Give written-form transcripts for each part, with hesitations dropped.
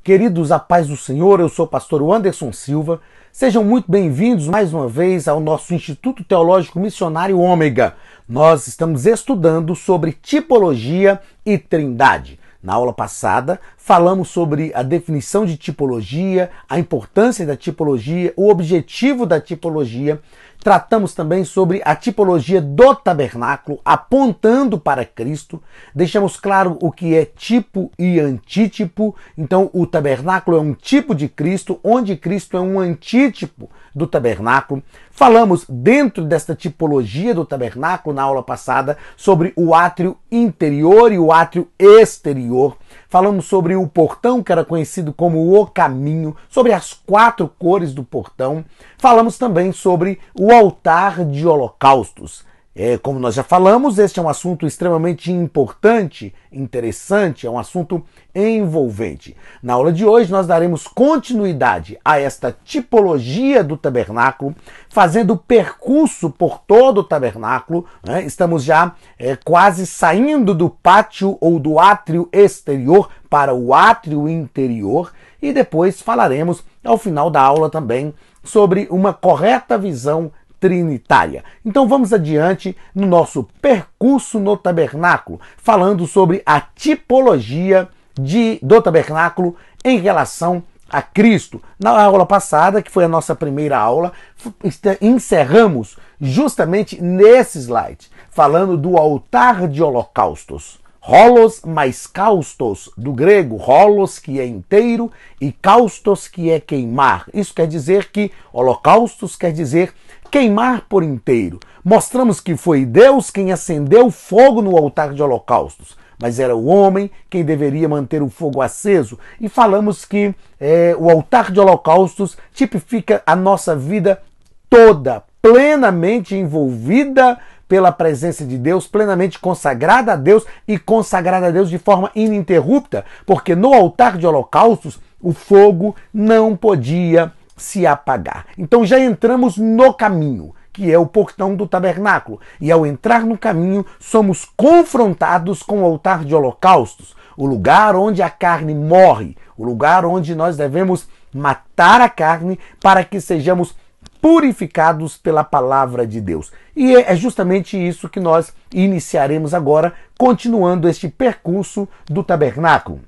Queridos, a paz do Senhor, eu sou o pastor Anderson Silva. Sejam muito bem-vindos mais uma vez ao nosso Instituto Teológico Missionário Ômega. Nós estamos estudando sobre tipologia e trindade. Na aula passada, falamos sobre a definição de tipologia, a importância da tipologia, o objetivo da tipologia. Tratamos também sobre a tipologia do tabernáculo, apontando para Cristo. Deixamos claro o que é tipo e antítipo. Então, o tabernáculo é um tipo de Cristo, onde Cristo é um antítipo do tabernáculo. Falamos dentro desta tipologia do tabernáculo, na aula passada, sobre o átrio interior e o átrio exterior. Falamos sobre o portão, que era conhecido como o caminho, sobre as 4 cores do portão. Falamos também sobre o altar de holocaustos. Como nós já falamos, este é um assunto extremamente importante, interessante, é um assunto envolvente. Na aula de hoje nós daremos continuidade a esta tipologia do tabernáculo, fazendo o percurso por todo o tabernáculo. Estamos já quase saindo do pátio ou do átrio exterior para o átrio interior e depois falaremos ao final da aula também sobre uma correta visão trinitária. Então vamos adiante no nosso percurso no tabernáculo, falando sobre a tipologia do tabernáculo em relação a Cristo. Na aula passada, que foi a nossa primeira aula, encerramos justamente nesse slide, falando do altar de holocaustos. Holos mais kaustos, do grego, holos, que é inteiro, e kaustos, que é queimar. Isso quer dizer que holocaustos quer dizer queimar por inteiro. Mostramos que foi Deus quem acendeu fogo no altar de holocaustos, mas era o homem quem deveria manter o fogo aceso. E falamos que o altar de holocaustos tipifica a nossa vida toda, plenamente envolvida pela presença de Deus, plenamente consagrada a Deus e consagrada a Deus de forma ininterrupta, porque no altar de holocaustos o fogo não podia se apagar. Então já entramos no caminho, que é o portão do tabernáculo, e ao entrar no caminho somos confrontados com o altar de holocaustos, o lugar onde a carne morre, o lugar onde nós devemos matar a carne para que sejamos purificados pela palavra de Deus. E é justamente isso que nós iniciaremos agora, continuando este percurso do tabernáculo.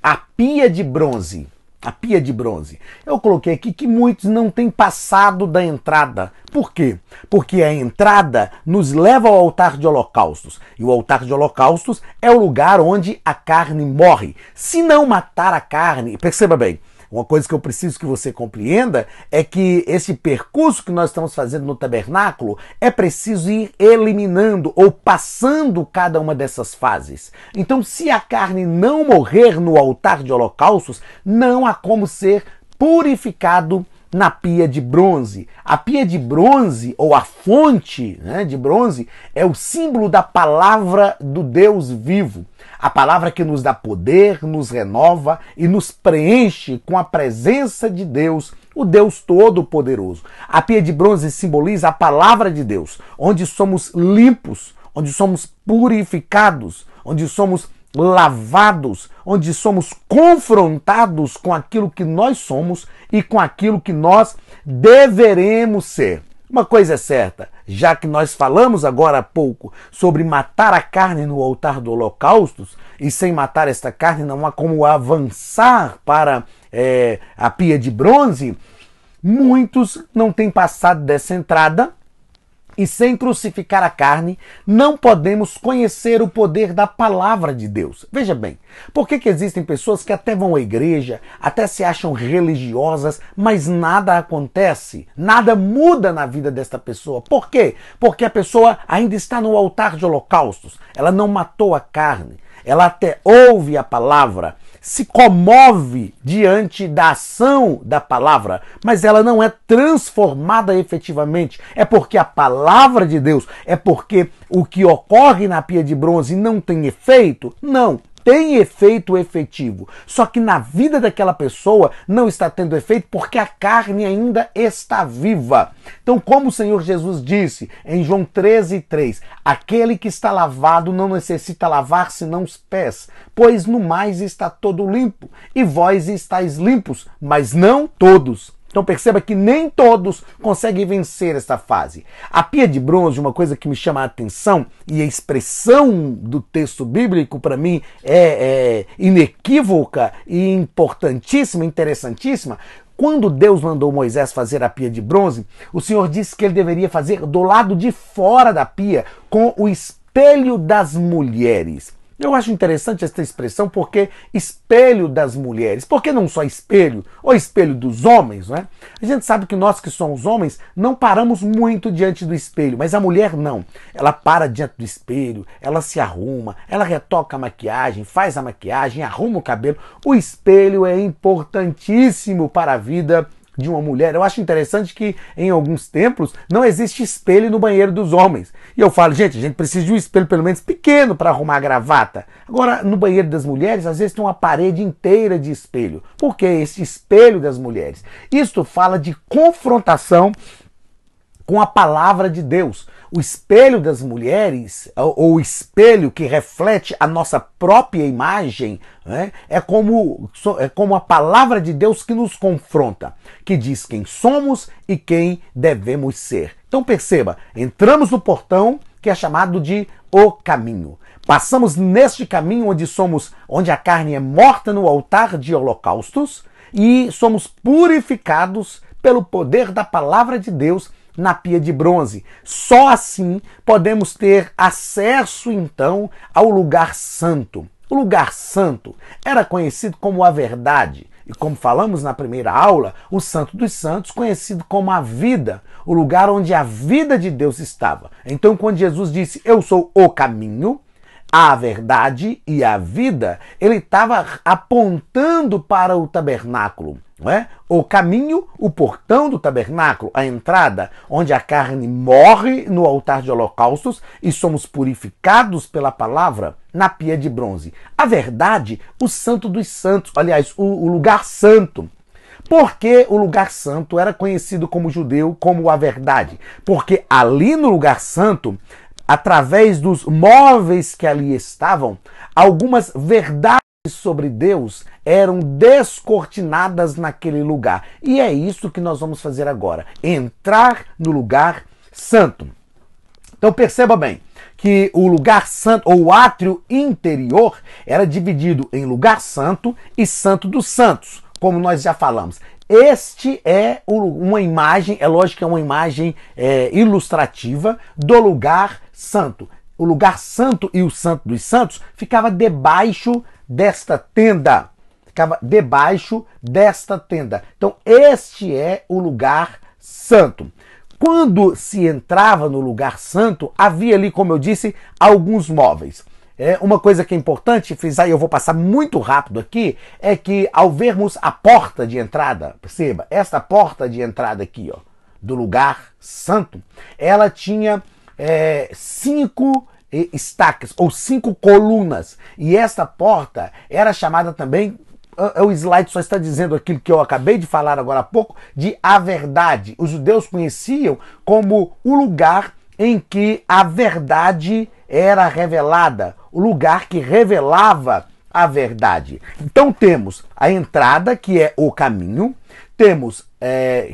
A pia de bronze. A pia de bronze. Eu coloquei aqui que muitos não têm passado da entrada. Por quê? Porque a entrada nos leva ao altar de holocaustos. E o altar de holocaustos é o lugar onde a carne morre. Se não matar a carne, perceba bem, uma coisa que eu preciso que você compreenda é que esse percurso que nós estamos fazendo no tabernáculo é preciso ir eliminando ou passando cada uma dessas fases. Então, se a carne não morrer no altar de holocaustos, não há como ser purificado na pia de bronze. A pia de bronze, ou a fonte de bronze, é o símbolo da palavra do Deus vivo. A palavra que nos dá poder, nos renova e nos preenche com a presença de Deus, o Deus Todo-Poderoso. A pia de bronze simboliza a palavra de Deus, onde somos limpos, onde somos purificados, onde somos lavados, onde somos confrontados com aquilo que nós somos e com aquilo que nós deveremos ser. Uma coisa é certa, já que nós falamos agora há pouco sobre matar a carne no altar do holocaustos, e sem matar esta carne não há como avançar para a pia de bronze, muitos não têm passado dessa entrada. E sem crucificar a carne, não podemos conhecer o poder da palavra de Deus. Veja bem, por que existem pessoas que até vão à igreja, até se acham religiosas, mas nada acontece, nada muda na vida desta pessoa? Por quê? Porque a pessoa ainda está no altar de holocaustos, ela não matou a carne, ela até ouve a palavra, se comove diante da ação da palavra, mas ela não é transformada efetivamente. É porque a palavra de Deus, é porque o que ocorre na pia de bronze não tem efeito? Não, tem efeito efetivo. Só que na vida daquela pessoa não está tendo efeito porque a carne ainda está viva. Então, como o Senhor Jesus disse em João 13:3, aquele que está lavado não necessita lavar senão os pés, pois no mais está todo limpo, e vós estáis limpos, mas não todos. Então perceba que nem todos conseguem vencer esta fase. A pia de bronze, uma coisa que me chama a atenção, e a expressão do texto bíblico para mim é inequívoca e importantíssima, interessantíssima. Quando Deus mandou Moisés fazer a pia de bronze, o Senhor disse que ele deveria fazer do lado de fora da pia, com o espelho das mulheres. Eu acho interessante essa expressão porque espelho das mulheres. Por que não só espelho? Ou espelho dos homens, né? A gente sabe que nós que somos homens não paramos muito diante do espelho, mas a mulher não. Ela para diante do espelho, ela se arruma, ela retoca a maquiagem, faz a maquiagem, arruma o cabelo. O espelho é importantíssimo para a vida de uma mulher. Eu acho interessante que em alguns templos não existe espelho no banheiro dos homens. E eu falo, gente, a gente precisa de um espelho pelo menos pequeno para arrumar a gravata. Agora, no banheiro das mulheres, às vezes tem uma parede inteira de espelho. Por que esse espelho das mulheres? Isto fala de confrontação com a palavra de Deus. O espelho das mulheres, ou o espelho que reflete a nossa própria imagem, né, é como a palavra de Deus que nos confronta, que diz quem somos e quem devemos ser. Então perceba, entramos no portão que é chamado de o caminho. Passamos neste caminho onde a carne é morta no altar de holocaustos e somos purificados pelo poder da palavra de Deus na pia de bronze. Só assim podemos ter acesso, então, ao lugar santo. O lugar santo era conhecido como a verdade. E como falamos na primeira aula, o Santo dos Santos, conhecido como a vida, o lugar onde a vida de Deus estava. Então, quando Jesus disse, eu sou o caminho, a verdade e a vida, ele estava apontando para o tabernáculo. Não é? O caminho, o portão do tabernáculo, a entrada, onde a carne morre no altar de holocaustos e somos purificados pela palavra na pia de bronze. A verdade, o Santo dos Santos, aliás, o lugar santo. Por que o lugar santo era conhecido como judeu como a verdade? Porque ali no lugar santo, através dos móveis que ali estavam, algumas verdades sobre Deus eram descortinadas naquele lugar. E é isso que nós vamos fazer agora, entrar no lugar santo. Então perceba bem que o lugar santo, ou o átrio interior, era dividido em lugar santo e santo dos santos, como nós já falamos. Este é uma imagem, é lógico que é uma imagem ilustrativa do lugar santo. O lugar santo e o santo dos santos ficava debaixo desta tenda. Ficava debaixo desta tenda. Então, este é o lugar santo. Quando se entrava no lugar santo, havia ali, como eu disse, alguns móveis. Uma coisa que é importante frisar, e eu vou passar muito rápido aqui, é que ao vermos a porta de entrada, perceba, esta porta de entrada aqui, ó, do lugar santo, ela tinha 5 estacas, ou 5 colunas. E esta porta era chamada também, o slide só está dizendo aquilo que eu acabei de falar agora há pouco, de a verdade. Os judeus conheciam como o lugar em que a verdade era revelada, o lugar que revelava a verdade. Então temos a entrada, que é o caminho, temos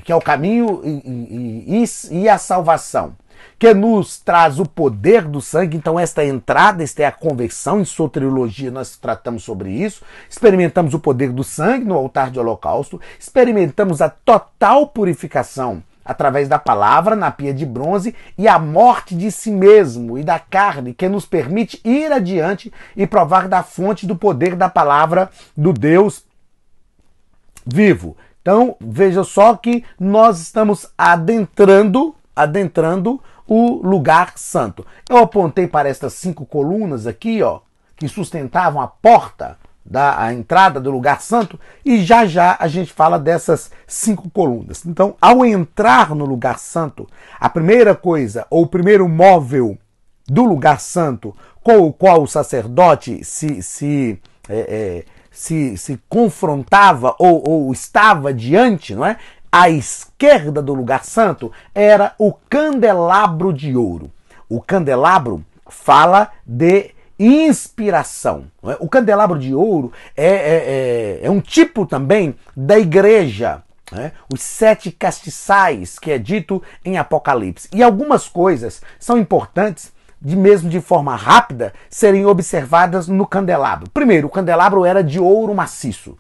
que é o caminho e a salvação, que nos traz o poder do sangue. Então esta entrada, esta é a conversão. Em soteriologia nós tratamos sobre isso. Experimentamos o poder do sangue no altar de holocausto, experimentamos a total purificação através da palavra na pia de bronze e a morte de si mesmo e da carne, que nos permite ir adiante e provar da fonte do poder da palavra do Deus vivo. Então veja só que nós estamos adentrando o lugar santo. Eu apontei para estas 5 colunas aqui, ó, que sustentavam a porta da entrada do lugar santo, e já já a gente fala dessas 5 colunas. Então, ao entrar no lugar santo, a primeira coisa, ou o primeiro móvel do lugar santo, com o qual o sacerdote se confrontava ou estava diante, não é? À esquerda do lugar santo era o candelabro de ouro. O candelabro fala de inspiração. Não é? O candelabro de ouro é um tipo também da igreja. Os 7 castiçais, que é dito em Apocalipse. E algumas coisas são importantes, mesmo de forma rápida, serem observadas no candelabro. Primeiro, o candelabro era de ouro maciço.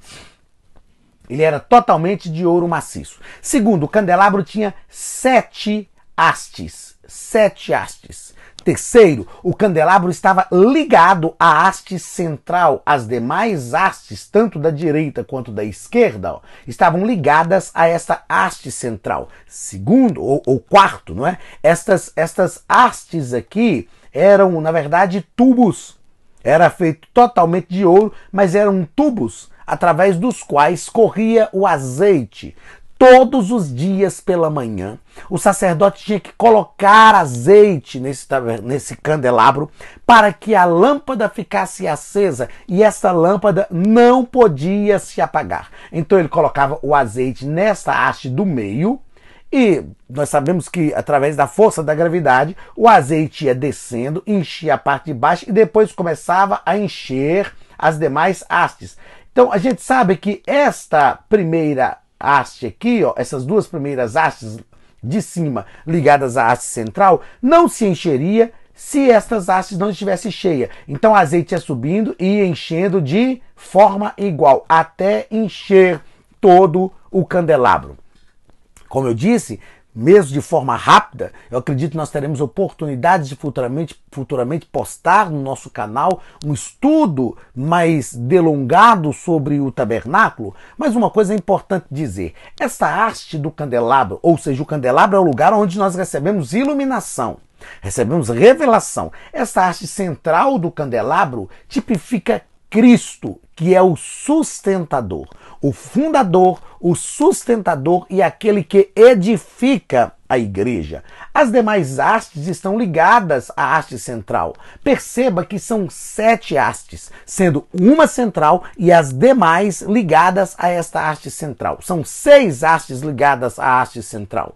Ele era totalmente de ouro maciço. Segundo, o candelabro tinha 7 hastes. 7 hastes. Terceiro, o candelabro estava ligado à haste central. As demais hastes, tanto da direita quanto da esquerda, estavam ligadas a esta haste central. Segundo, ou quarto, não é? Estas hastes aqui eram, na verdade, tubos. Era feito totalmente de ouro, mas eram tubos através dos quais corria o azeite. Todos os dias pela manhã, o sacerdote tinha que colocar azeite nesse candelabro para que a lâmpada ficasse acesa e essa lâmpada não podia se apagar. Então ele colocava o azeite nessa haste do meio e nós sabemos que através da força da gravidade o azeite ia descendo, enchia a parte de baixo e depois começava a encher as demais hastes. Então a gente sabe que esta primeira haste aqui, ó, essas duas primeiras hastes de cima ligadas à haste central, não se encheria se estas hastes não estivessem cheias. Então o azeite ia subindo e enchendo de forma igual, até encher todo o candelabro. Como eu disse, mesmo de forma rápida, eu acredito que nós teremos oportunidades de futuramente postar no nosso canal um estudo mais delongado sobre o tabernáculo. Mas uma coisa é importante dizer, essa haste do candelabro, ou seja, o candelabro é o lugar onde nós recebemos iluminação, recebemos revelação. Essa haste central do candelabro tipifica Cristo, que é o sustentador, o fundador, o sustentador e aquele que edifica a igreja. As demais hastes estão ligadas à haste central. Perceba que são 7 hastes, sendo uma central e as demais ligadas a esta haste central. São 6 hastes ligadas à haste central.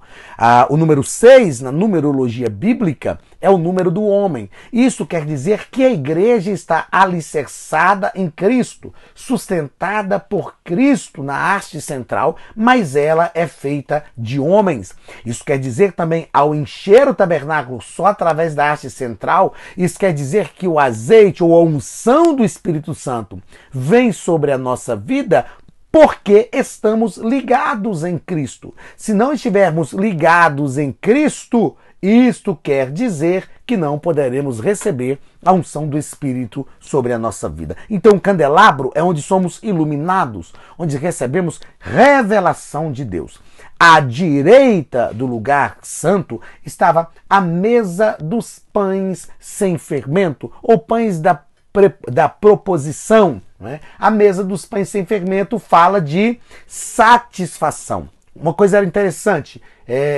O número 6, na numerologia bíblica, é o número do homem. Isso quer dizer que a igreja está alicerçada em Cristo, sustentada por Cristo na haste central, mas ela é feita de homens. Isso quer dizer também, ao encher o tabernáculo só através da haste central, isso quer dizer que o azeite ou a unção do Espírito Santo vem sobre a nossa vida porque estamos ligados em Cristo. Se não estivermos ligados em Cristo, isto quer dizer que não poderemos receber a unção do Espírito sobre a nossa vida. Então o candelabro é onde somos iluminados, onde recebemos revelação de Deus. À direita do lugar santo estava a mesa dos pães sem fermento, ou pães da proposição. Né? A mesa dos pães sem fermento fala de satisfação. Uma coisa interessante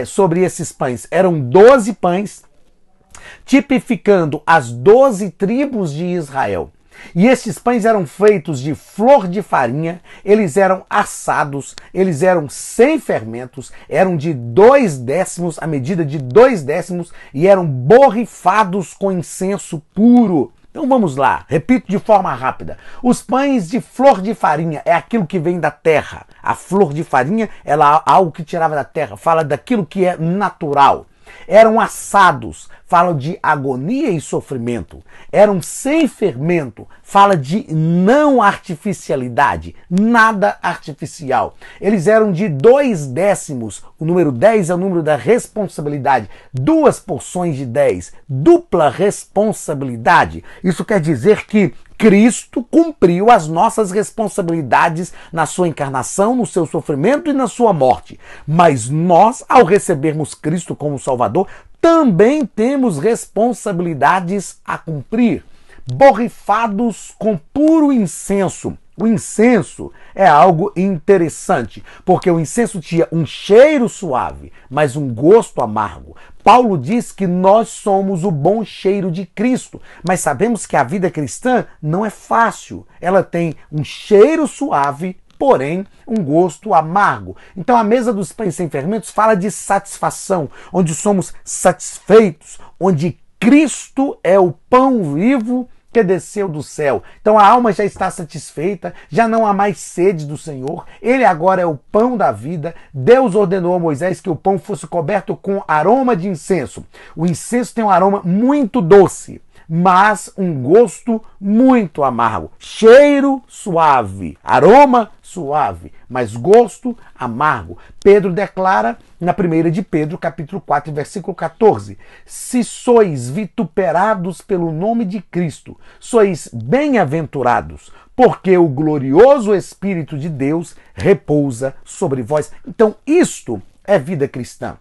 sobre esses pães. Eram 12 pães, tipificando as 12 tribos de Israel. E estes pães eram feitos de flor de farinha, eles eram assados, eles eram sem fermentos, eram de 2/10, a medida de 2/10, e eram borrifados com incenso puro. Então vamos lá, repito de forma rápida. Os pães de flor de farinha é aquilo que vem da terra. A flor de farinha é algo que tirava da terra, fala daquilo que é natural. Eram assados, fala de agonia e sofrimento. Eram sem fermento, fala de não artificialidade, nada artificial. Eles eram de 2/10, o número 10 é o número da responsabilidade. 2 porções de 10, dupla responsabilidade. Isso quer dizer que Cristo cumpriu as nossas responsabilidades na sua encarnação, no seu sofrimento e na sua morte. Mas nós, ao recebermos Cristo como Salvador, também temos responsabilidades a cumprir. Borrifados com puro incenso. O incenso é algo interessante, porque o incenso tinha um cheiro suave, mas um gosto amargo. Paulo diz que nós somos o bom cheiro de Cristo, mas sabemos que a vida cristã não é fácil. Ela tem um cheiro suave, porém um gosto amargo. Então a mesa dos pães sem fermentos fala de satisfação, onde somos satisfeitos, onde Cristo é o pão vivo que desceu do céu. Então a alma já está satisfeita, já não há mais sede do Senhor. Ele agora é o pão da vida. Deus ordenou a Moisés que o pão fosse coberto com aroma de incenso. O incenso tem um aroma muito doce, mas um gosto muito amargo. Cheiro suave, aroma suave, mas gosto amargo. Pedro declara na 1 de Pedro, capítulo 4, versículo 14: se sois vituperados pelo nome de Cristo, sois bem-aventurados, porque o glorioso Espírito de Deus repousa sobre vós. Então isto é vida cristã.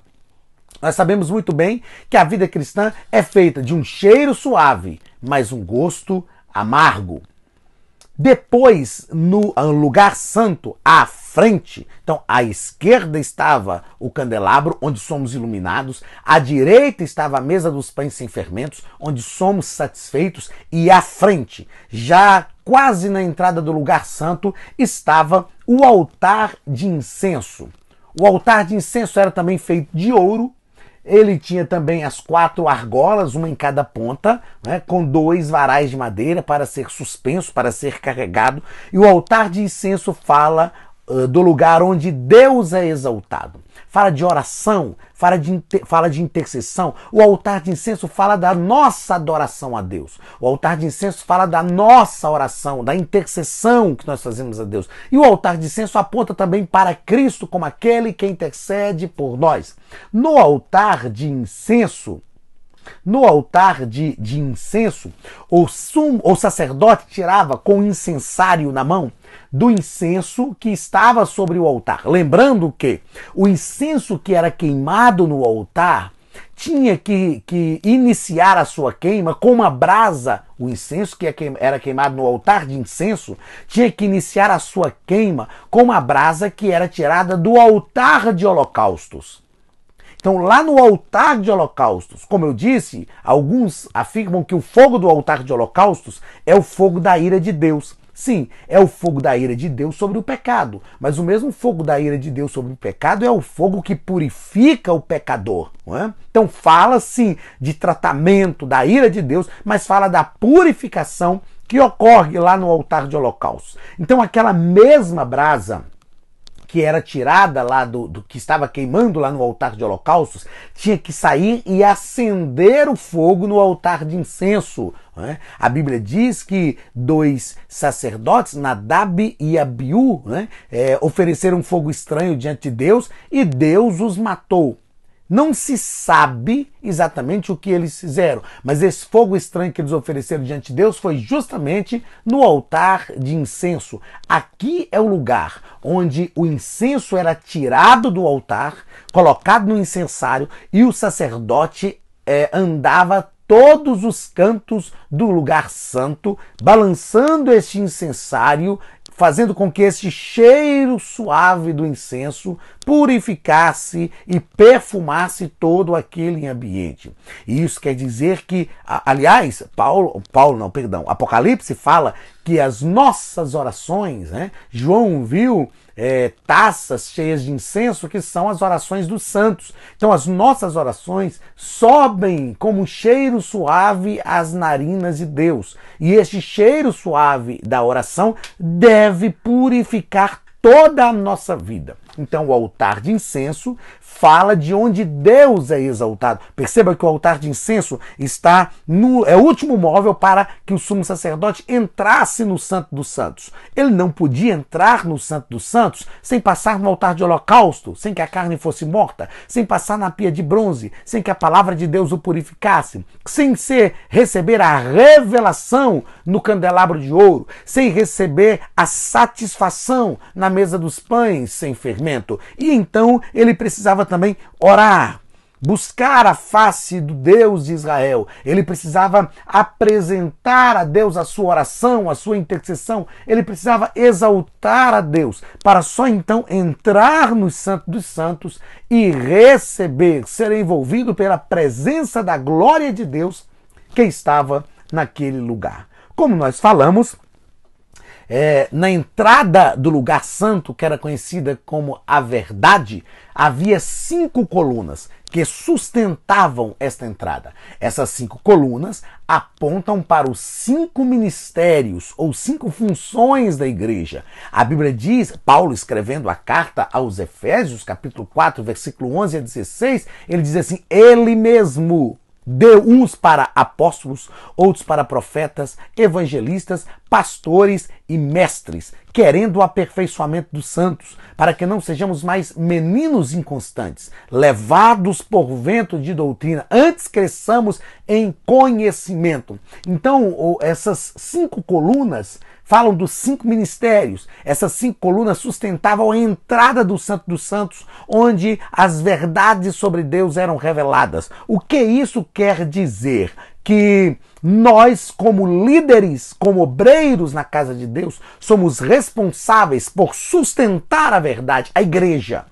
Nós sabemos muito bem que a vida cristã é feita de um cheiro suave, mas um gosto amargo. Depois, no lugar santo, à frente, então à esquerda estava o candelabro, onde somos iluminados, à direita estava a mesa dos pães sem fermentos, onde somos satisfeitos, e à frente, já quase na entrada do lugar santo, estava o altar de incenso. O altar de incenso era também feito de ouro. Ele tinha também as 4 argolas, uma em cada ponta, né, com 2 varais de madeira para ser suspenso, para ser carregado. E o altar de incenso fala do lugar onde Deus é exaltado. Fala de oração, fala de intercessão. O altar de incenso fala da nossa adoração a Deus. O altar de incenso fala da nossa oração, da intercessão que nós fazemos a Deus. E o altar de incenso aponta também para Cristo como aquele que intercede por nós. No altar de incenso, o sacerdote tirava com o incensário na mão do incenso que estava sobre o altar. Lembrando que o incenso que era queimado no altar tinha que iniciar a sua queima com uma brasa. O incenso que era queimado no altar de incenso tinha que iniciar a sua queima com uma brasa que era tirada do altar de holocaustos. Então, lá no altar de holocaustos, como eu disse, alguns afirmam que o fogo do altar de holocaustos é o fogo da ira de Deus. Sim, é o fogo da ira de Deus sobre o pecado, mas o mesmo fogo da ira de Deus sobre o pecado é o fogo que purifica o pecador. Não é? Então fala sim de tratamento da ira de Deus, mas fala da purificação que ocorre lá no altar de holocaustos. Então aquela mesma brasa que era tirada lá do que estava queimando lá no altar de holocaustos, tinha que sair e acender o fogo no altar de incenso. Né? A Bíblia diz que 2 sacerdotes, Nadab e Abiú, né, ofereceram fogo estranho diante de Deus e Deus os matou. Não se sabe exatamente o que eles fizeram, mas esse fogo estranho que eles ofereceram diante de Deus foi justamente no altar de incenso. Aqui é o lugar onde o incenso era tirado do altar, colocado no incensário, e o sacerdote andava todos os cantos do lugar santo, balançando este incensário, fazendo com que esse cheiro suave do incenso purificasse e perfumasse todo aquele ambiente. E isso quer dizer que, aliás, Apocalipse fala que as nossas orações, né? João viu taças cheias de incenso, que são as orações dos santos. Então as nossas orações sobem como um cheiro suave às narinas de Deus. E este cheiro suave da oração deve purificar toda a nossa vida. Então o altar de incenso fala de onde Deus é exaltado. Perceba que o altar de incenso é o último móvel para que o sumo sacerdote entrasse no Santo dos Santos. Ele não podia entrar no Santo dos Santos sem passar no altar de holocausto, sem que a carne fosse morta, sem passar na pia de bronze, sem que a palavra de Deus o purificasse, sem receber a revelação no candelabro de ouro, sem receber a satisfação na mesa dos pães sem fermento. E então ele precisava também orar. buscar a face do Deus de Israel. Ele precisava apresentar a Deus a sua oração, a sua intercessão. Ele precisava exaltar a Deus para só então entrar no Santo dos Santos e receber, ser envolvido pela presença da glória de Deus que estava naquele lugar. Como nós falamos, na entrada do lugar santo, que era conhecida como a verdade, havia 5 colunas que sustentavam esta entrada. Essas 5 colunas apontam para os 5 ministérios ou 5 funções da igreja. A Bíblia diz, Paulo escrevendo a carta aos Efésios, capítulo 4, versículo 11 a 16, ele diz assim: ele mesmo deu uns para apóstolos, outros para profetas, evangelistas, pastores e mestres, querendo o aperfeiçoamento dos santos, para que não sejamos mais meninos inconstantes, levados por vento de doutrina, antes cresçamos em conhecimento. Então, essas 5 colunas falam dos 5 ministérios. Essas 5 colunas sustentavam a entrada do Santo dos Santos, onde as verdades sobre Deus eram reveladas. O que isso quer dizer? Que nós, como líderes, como obreiros na casa de Deus, somos responsáveis por sustentar a verdade, a igreja,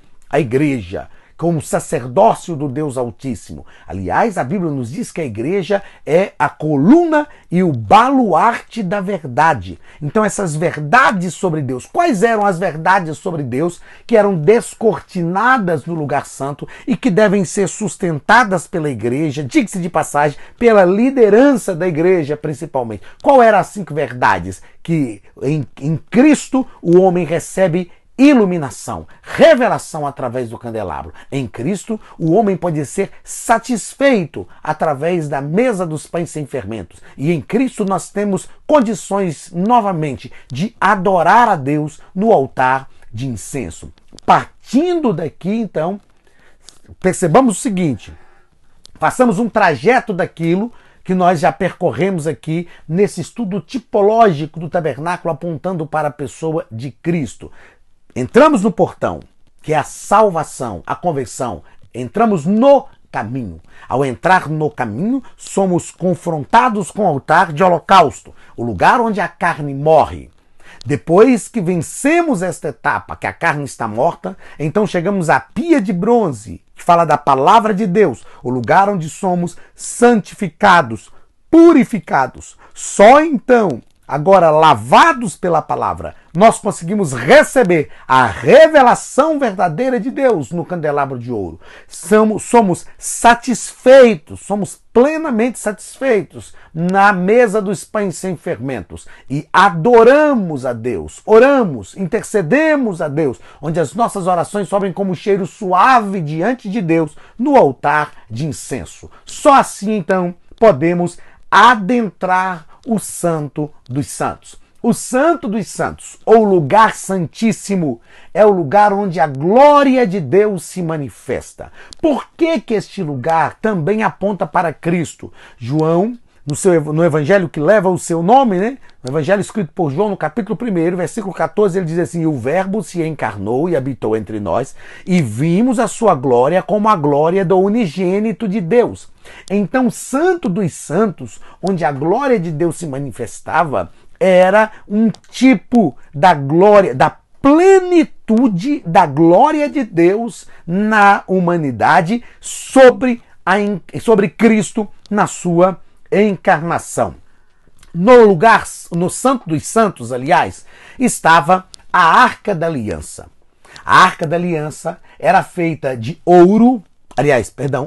como sacerdócio do Deus Altíssimo. Aliás, a Bíblia nos diz que a igreja é a coluna e o baluarte da verdade. Então, essas verdades sobre Deus, quais eram as verdades sobre Deus que eram descortinadas no lugar santo e que devem ser sustentadas pela igreja, diga-se de passagem, pela liderança da igreja principalmente? Qual eram as 5 verdades? Que em Cristo o homem recebe iluminação, revelação através do candelabro. Em Cristo, o homem pode ser satisfeito através da mesa dos pães sem fermentos. E em Cristo nós temos condições, novamente, de adorar a Deus no altar de incenso. Partindo daqui, então, percebamos o seguinte: façamos um trajeto daquilo que nós já percorremos aqui nesse estudo tipológico do tabernáculo, apontando para a pessoa de Cristo. Entramos no portão, que é a salvação, a conversão. Entramos no caminho. Ao entrar no caminho, somos confrontados com o altar de holocausto, o lugar onde a carne morre. Depois que vencemos esta etapa, que a carne está morta, então chegamos à pia de bronze, que fala da palavra de Deus, o lugar onde somos santificados, purificados. Só então, agora lavados pela palavra, nós conseguimos receber a revelação verdadeira de Deus no candelabro de ouro. Somos satisfeitos, somos plenamente satisfeitos na mesa dos pães sem fermentos e adoramos a Deus, oramos, intercedemos a Deus, onde as nossas orações sobem como um cheiro suave diante de Deus no altar de incenso. Só assim, então, podemos adentrar o Santo dos Santos. O Santo dos Santos, ou lugar santíssimo, é o lugar onde a glória de Deus se manifesta. Por que este lugar também aponta para Cristo? João, no evangelho que leva o seu nome, né? No evangelho escrito por João, no capítulo 1, versículo 14, ele diz assim: o verbo se encarnou e habitou entre nós, e vimos a sua glória como a glória do unigênito de Deus. Então, Santo dos Santos, onde a glória de Deus se manifestava, era um tipo da glória, da plenitude da glória de Deus na humanidade sobre Cristo na sua encarnação. No lugar, no Santo dos Santos, aliás, estava a Arca da Aliança. A Arca da Aliança era feita de ouro,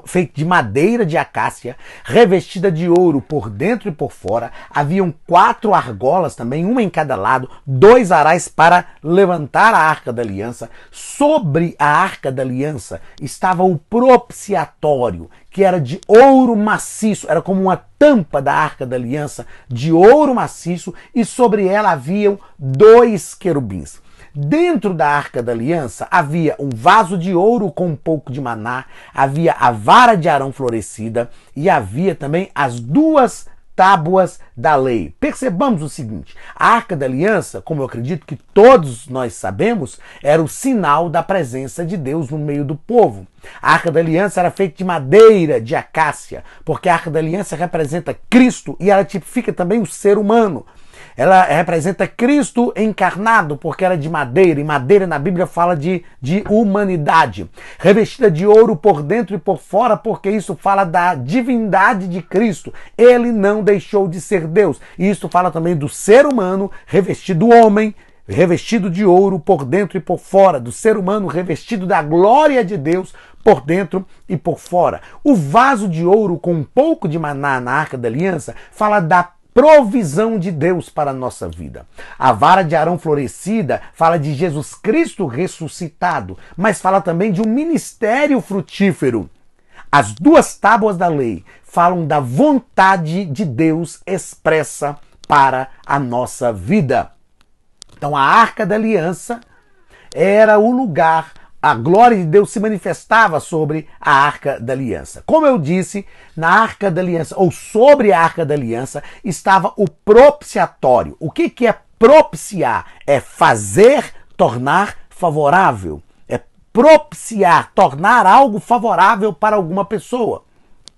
feita de madeira de acácia, revestida de ouro por dentro e por fora. Haviam 4 argolas também, uma em cada lado, 2 arais para levantar a Arca da Aliança. Sobre a Arca da Aliança estava o propiciatório, que era de ouro maciço, era como uma tampa da Arca da Aliança de ouro maciço, e sobre ela haviam 2 querubins. Dentro da Arca da Aliança havia um vaso de ouro com um pouco de maná, havia a vara de Arão florescida e havia também as 2 tábuas da lei. Percebamos o seguinte: a Arca da Aliança, como eu acredito que todos nós sabemos, era o sinal da presença de Deus no meio do povo. A Arca da Aliança era feita de madeira, de acácia, porque a Arca da Aliança representa Cristo e ela tipifica também o ser humano. Ela representa Cristo encarnado, porque era de madeira, e madeira na Bíblia fala de humanidade. Revestida de ouro por dentro e por fora, porque isso fala da divindade de Cristo. Ele não deixou de ser Deus. E isso fala também do ser humano revestido homem, revestido de ouro por dentro e por fora, do ser humano revestido da glória de Deus por dentro e por fora. O vaso de ouro com um pouco de maná na Arca da Aliança fala da provisão de Deus para a nossa vida. A vara de Arão florescida fala de Jesus Cristo ressuscitado, mas fala também de um ministério frutífero. As duas tábuas da lei falam da vontade de Deus expressa para a nossa vida. Então a Arca da Aliança era o lugar, a glória de Deus se manifestava sobre a Arca da Aliança. Como eu disse, na Arca da Aliança, ou sobre a Arca da Aliança, estava o propiciatório. O que é propiciar? É fazer, tornar favorável. É propiciar, tornar algo favorável para alguma pessoa.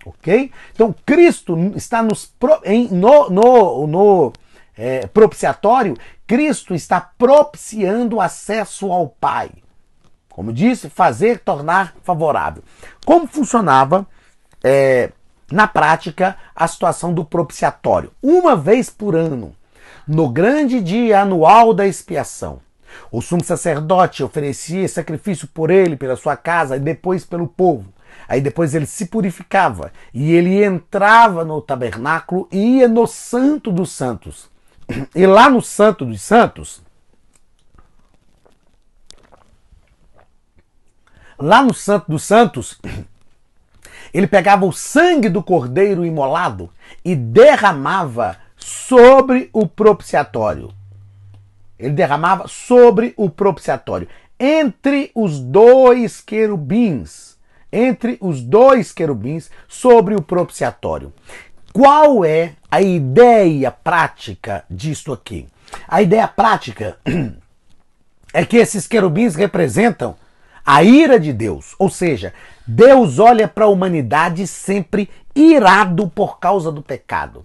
Ok? Então Cristo está no propiciatório. Cristo está propiciando acesso ao Pai. Como disse, fazer, tornar favorável. Como funcionava na prática a situação do propiciatório? Uma vez por ano, no grande dia anual da expiação, o sumo sacerdote oferecia sacrifício por ele, pela sua casa e depois pelo povo. Aí depois ele se purificava e ele entrava no tabernáculo e ia no Santo dos Santos. E lá no Santo dos Santos, ele pegava o sangue do cordeiro imolado e derramava sobre o propiciatório. Ele derramava sobre o propiciatório, entre os dois querubins, sobre o propiciatório. Qual é a ideia prática disso aqui? A ideia prática é que esses querubins representam a ira de Deus, ou seja, Deus olha para a humanidade sempre irado por causa do pecado.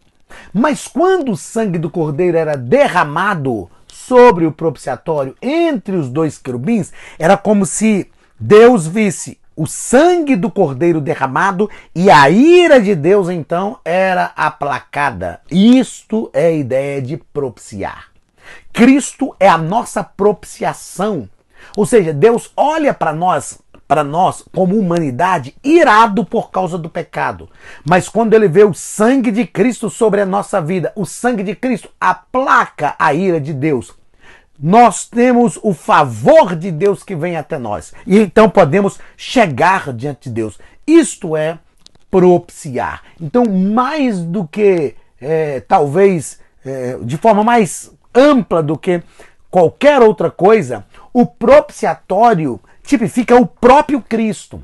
Mas quando o sangue do cordeiro era derramado sobre o propiciatório entre os dois querubins, era como se Deus visse o sangue do cordeiro derramado e a ira de Deus então era aplacada. Isto é a ideia de propiciar. Cristo é a nossa propiciação. Ou seja, Deus olha para nós como humanidade irado por causa do pecado. Mas quando ele vê o sangue de Cristo sobre a nossa vida, o sangue de Cristo aplaca a ira de Deus. Nós temos o favor de Deus que vem até nós. E então podemos chegar diante de Deus. Isto é propiciar. Então, mais do que, talvez, de forma mais ampla do que qualquer outra coisa, o propiciatório tipifica o próprio Cristo.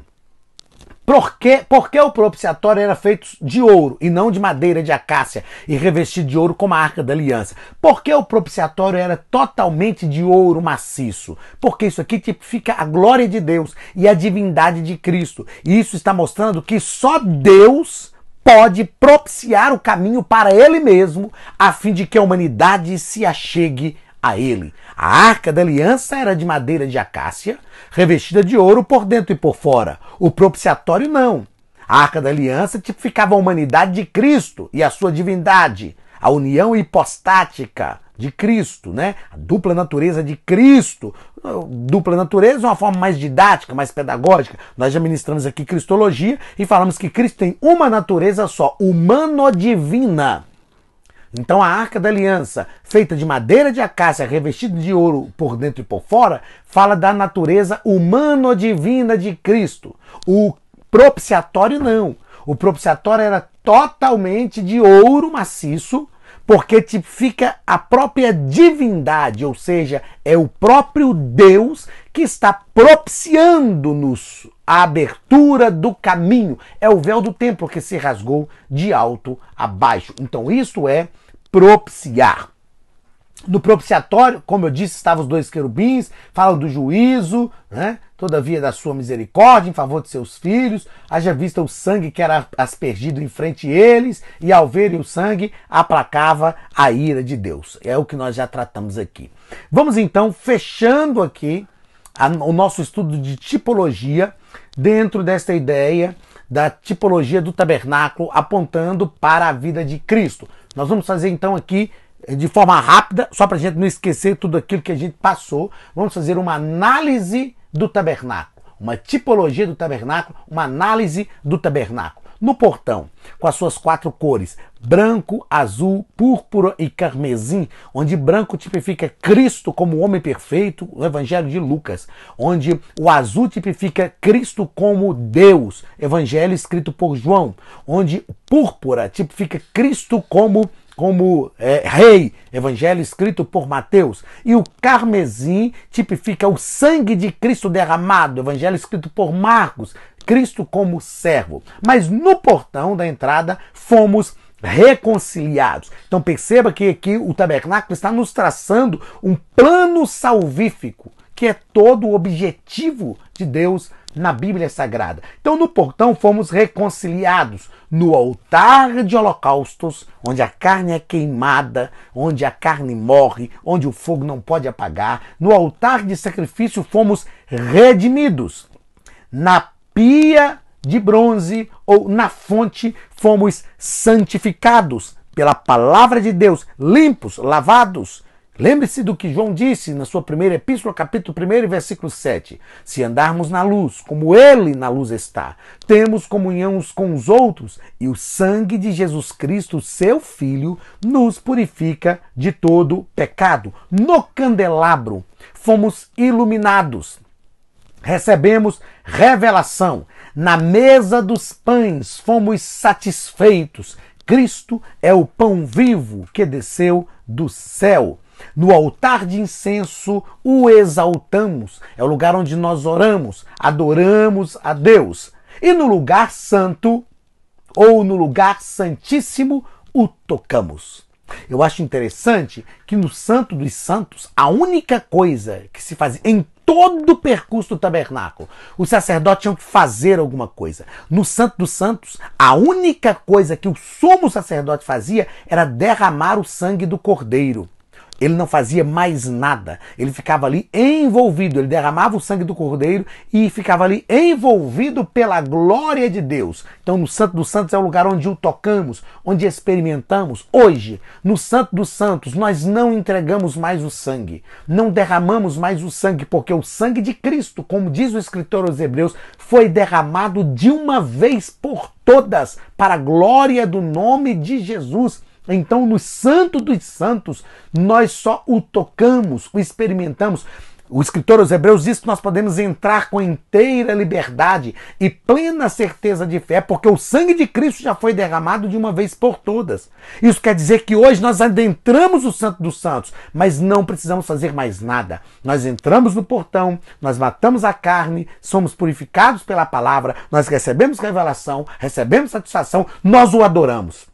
Porque o propiciatório era feito de ouro e não de madeira de acácia e revestido de ouro como a Arca da Aliança? Porque o propiciatório era totalmente de ouro maciço? Porque isso aqui tipifica a glória de Deus e a divindade de Cristo. E isso está mostrando que só Deus pode propiciar o caminho para Ele mesmo, a fim de que a humanidade se achegue a Ele. A Arca da Aliança era de madeira de acácia, revestida de ouro por dentro e por fora. O propiciatório não. A Arca da Aliança tipificava a humanidade de Cristo e a sua divindade, a união hipostática de Cristo, né? A dupla natureza de Cristo. Dupla natureza é uma forma mais didática, mais pedagógica. Nós já ministramos aqui Cristologia e falamos que Cristo tem uma natureza só, humano-divina. Então a Arca da Aliança, feita de madeira de acácia, revestida de ouro por dentro e por fora, fala da natureza humano-divina de Cristo. O propiciatório não. O propiciatório era totalmente de ouro maciço, porque tipifica a própria divindade, ou seja, é o próprio Deus que está propiciando-nos a abertura do caminho. É o véu do templo que se rasgou de alto a baixo. Então isso é propiciar. No propiciatório, como eu disse, estavam os dois querubins, falam do juízo, né? Todavia da sua misericórdia em favor de seus filhos, haja vista o sangue que era aspergido em frente a eles, e ao verem o sangue, aplacava a ira de Deus. É o que nós já tratamos aqui. Vamos então, fechando aqui o nosso estudo de tipologia, dentro desta ideia da tipologia do tabernáculo, apontando para a vida de Cristo. Nós vamos fazer então aqui, de forma rápida, só para a gente não esquecer tudo aquilo que a gente passou, vamos fazer uma análise do tabernáculo, uma tipologia do tabernáculo, uma análise do tabernáculo. No portão, com as suas 4 cores, branco, azul, púrpura e carmesim, onde branco tipifica Cristo como homem perfeito, o Evangelho de Lucas, onde o azul tipifica Cristo como Deus, Evangelho escrito por João, onde púrpura tipifica Cristo como rei, evangelho escrito por Mateus, e o carmesim tipifica o sangue de Cristo derramado, evangelho escrito por Marcos, Cristo como servo. Mas no portão da entrada fomos reconciliados. Então perceba que aqui o tabernáculo está nos traçando um plano salvífico, que é todo o objetivo de Deus na Bíblia Sagrada. Então no portão fomos reconciliados no altar de holocaustos, onde a carne é queimada, onde a carne morre, onde o fogo não pode apagar. No altar de sacrifício fomos redimidos. Na pia de bronze ou na fonte fomos santificados pela palavra de Deus, limpos, lavados. Lembre-se do que João disse na sua primeira epístola, capítulo 1, versículo 7. Se andarmos na luz, como ele na luz está, temos comunhão uns com os outros, e o sangue de Jesus Cristo, seu Filho, nos purifica de todo pecado. No candelabro fomos iluminados. Recebemos revelação. Na mesa dos pães fomos satisfeitos. Cristo é o pão vivo que desceu do céu. No altar de incenso o exaltamos. É o lugar onde nós oramos, adoramos a Deus. E no lugar santo, ou no lugar santíssimo, o tocamos. Eu acho interessante que no Santo dos Santos, a única coisa que se fazia em todo o percurso do tabernáculo, os sacerdotes tinham que fazer alguma coisa. No Santo dos Santos, a única coisa que o sumo sacerdote fazia era derramar o sangue do cordeiro. Ele não fazia mais nada. Ele ficava ali envolvido. Ele derramava o sangue do cordeiro e ficava ali envolvido pela glória de Deus. Então, no Santo dos Santos é o lugar onde o tocamos, onde experimentamos. Hoje, no Santo dos Santos, nós não entregamos mais o sangue. Não derramamos mais o sangue, porque o sangue de Cristo, como diz o escritor aos Hebreus, foi derramado de uma vez por todas para a glória do nome de Jesus. Então, no Santo dos Santos, nós só o tocamos, o experimentamos. O escritor aos Hebreus diz que nós podemos entrar com inteira liberdade e plena certeza de fé, porque o sangue de Cristo já foi derramado de uma vez por todas. Isso quer dizer que hoje nós adentramos o Santo dos Santos, mas não precisamos fazer mais nada. Nós entramos no portão, nós matamos a carne, somos purificados pela palavra, nós recebemos revelação, recebemos satisfação, nós o adoramos.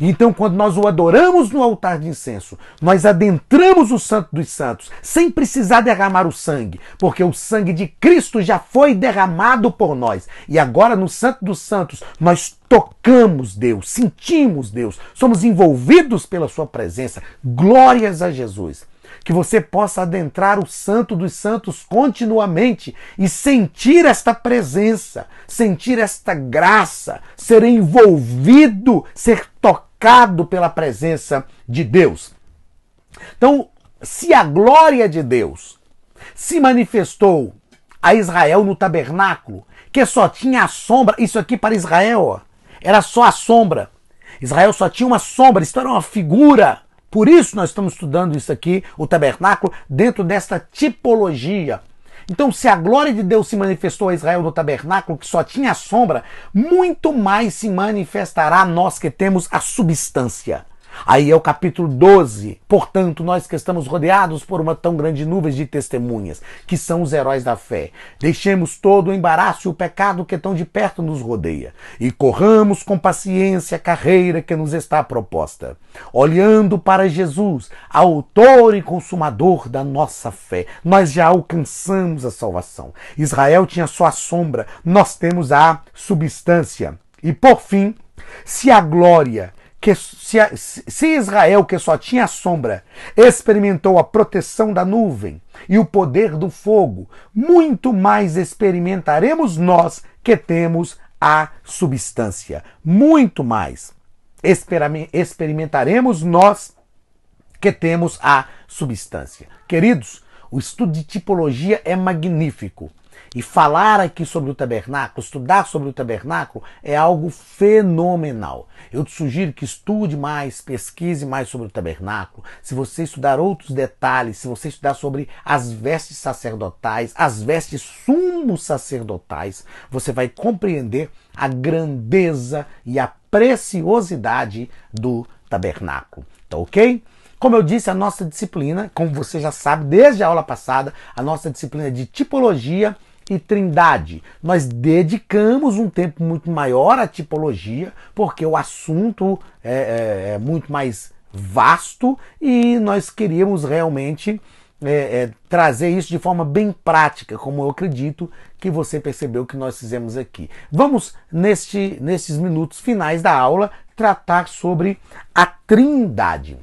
Então, quando nós o adoramos no altar de incenso, nós adentramos o Santo dos Santos, sem precisar derramar o sangue, porque o sangue de Cristo já foi derramado por nós. E agora, no Santo dos Santos, nós tocamos Deus, sentimos Deus, somos envolvidos pela sua presença. Glórias a Jesus! Que você possa adentrar o Santo dos Santos continuamente e sentir esta presença, sentir esta graça, ser envolvido, ser tocado pela presença de Deus. Então, se a glória de Deus se manifestou a Israel no tabernáculo, que só tinha a sombra, isso aqui para Israel, ó, era só a sombra. Israel só tinha uma sombra, isso era uma figura. Por isso nós estamos estudando isso aqui, o tabernáculo, dentro desta tipologia. Então, se a glória de Deus se manifestou a Israel no tabernáculo, que só tinha a sombra, muito mais se manifestará a nós que temos a substância. Aí é o capítulo 12. Portanto, nós que estamos rodeados por uma tão grande nuvem de testemunhas, que são os heróis da fé, deixemos todo o embaraço e o pecado que tão de perto nos rodeia, e corramos com paciência a carreira que nos está proposta, olhando para Jesus, autor e consumador da nossa fé. Nós já alcançamos a salvação. Israel tinha só a sombra, nós temos a substância. E por fim, se a glória se Israel, que só tinha a sombra, experimentou a proteção da nuvem e o poder do fogo, muito mais experimentaremos nós que temos a substância. Muito mais experimentaremos nós que temos a substância. Queridos, o estudo de tipologia é magnífico. E falar aqui sobre o tabernáculo, estudar sobre o tabernáculo é algo fenomenal. Eu te sugiro que estude mais, pesquise mais sobre o tabernáculo. Se você estudar outros detalhes, se você estudar sobre as vestes sacerdotais, as vestes sumos sacerdotais, você vai compreender a grandeza e a preciosidade do tabernáculo. Tá ok? Como eu disse, a nossa disciplina, como você já sabe desde a aula passada, a nossa disciplina de tipologia e trindade. Nós dedicamos um tempo muito maior à tipologia, porque o assunto é muito mais vasto e nós queríamos realmente trazer isso de forma bem prática, como eu acredito que você percebeu que nós fizemos aqui. Vamos, nesses minutos finais da aula, tratar sobre a trindade.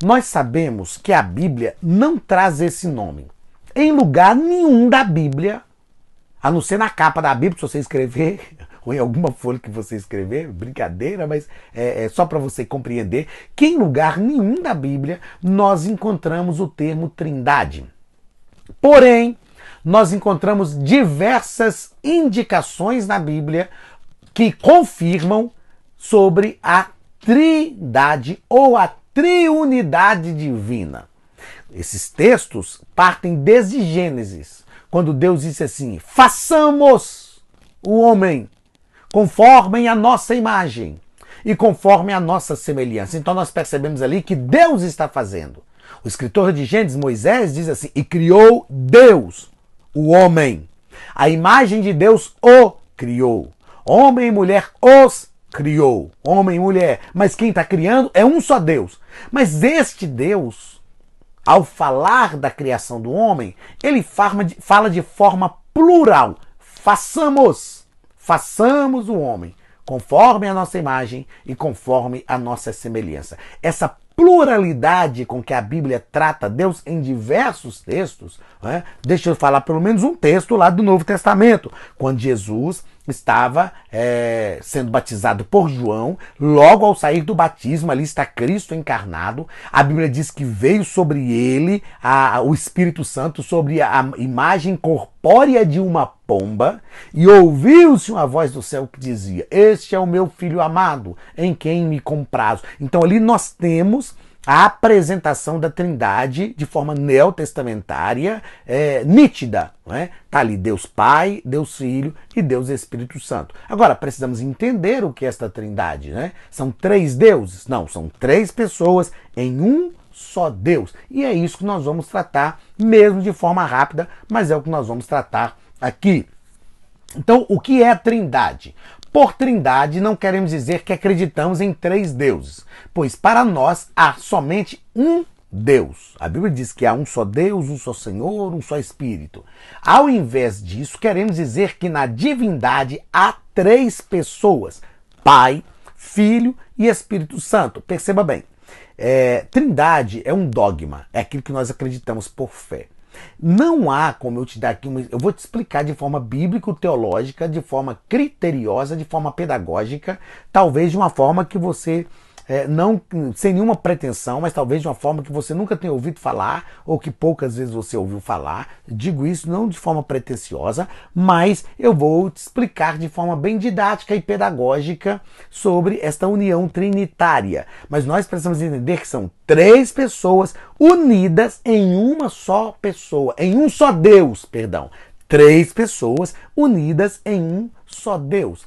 Nós sabemos que a Bíblia não traz esse nome. Em lugar nenhum da Bíblia, a não ser na capa da Bíblia, se você escrever, ou em alguma folha que você escrever, brincadeira, mas é só para você compreender que em lugar nenhum da Bíblia nós encontramos o termo trindade. Porém, nós encontramos diversas indicações na Bíblia que confirmam sobre a trindade ou a triunidade divina. Esses textos partem desde Gênesis, quando Deus disse assim: façamos o homem conforme a nossa imagem e conforme a nossa semelhança. Então nós percebemos ali que Deus está fazendo. O escritor de Gênesis, Moisés, diz assim: e criou Deus o homem. A imagem de Deus o criou. Homem e mulher os criou. Homem e mulher. Mas quem está criando é um só Deus. Mas este Deus, ao falar da criação do homem, ele fala de forma plural. Façamos o homem conforme a nossa imagem e conforme a nossa semelhança. Essa pluralidade com que a Bíblia trata Deus em diversos textos, né? Deixa eu falar pelo menos um texto lá do Novo Testamento, quando Jesus estava sendo batizado por João. Logo ao sair do batismo, ali está Cristo encarnado. A Bíblia diz que veio sobre ele o Espírito Santo, sobre a imagem corpórea de uma pomba, e ouviu-se uma voz do céu que dizia: este é o meu filho amado, em quem me comprazo. Então ali nós temos a apresentação da Trindade de forma neotestamentária, nítida. Está ali Deus Pai, Deus Filho e Deus Espírito Santo. Agora, precisamos entender o que é esta Trindade. São três deuses? Não, são três pessoas em um só Deus. E é isso que nós vamos tratar, mesmo de forma rápida, mas é o que nós vamos tratar aqui. Então, o que é a Trindade? Por Trindade, não queremos dizer que acreditamos em três deuses, pois para nós há somente um Deus. A Bíblia diz que há um só Deus, um só Senhor, um só Espírito. Ao invés disso, queremos dizer que na divindade há três pessoas: Pai, Filho e Espírito Santo. Perceba bem, Trindade é um dogma, é aquilo que nós acreditamos por fé. Não há como eu te dar aqui, eu vou te explicar de forma bíblico-teológica, de forma criteriosa, de forma pedagógica, talvez de uma forma que você, não sem nenhuma pretensão, mas talvez de uma forma que você nunca tenha ouvido falar, ou que poucas vezes você ouviu falar. Digo isso não de forma pretensiosa, mas eu vou te explicar de forma bem didática e pedagógica sobre esta união trinitária. Mas nós precisamos entender que são três pessoas unidas em uma só pessoa, em um só Deus, perdão. Três pessoas unidas em um só Deus.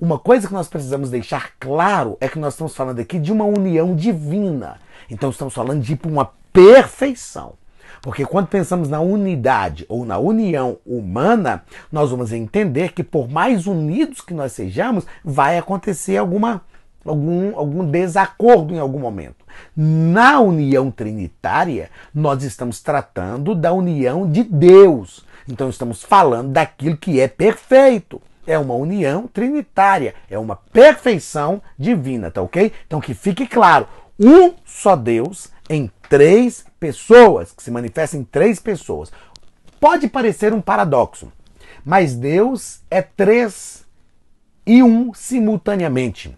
uma coisa que nós precisamos deixar claro é que nós estamos falando aqui de uma união divina. Então estamos falando de uma perfeição. Porque quando pensamos na unidade ou na união humana, nós vamos entender que por mais unidos que nós sejamos, vai acontecer algum desacordo em algum momento. Na união trinitária, nós estamos tratando da união de Deus. Então estamos falando daquilo que é perfeito. É uma união trinitária, é uma perfeição divina, tá ok? Então que fique claro, um só Deus em três pessoas, que se manifesta em três pessoas. Pode parecer um paradoxo, mas Deus é três e um simultaneamente.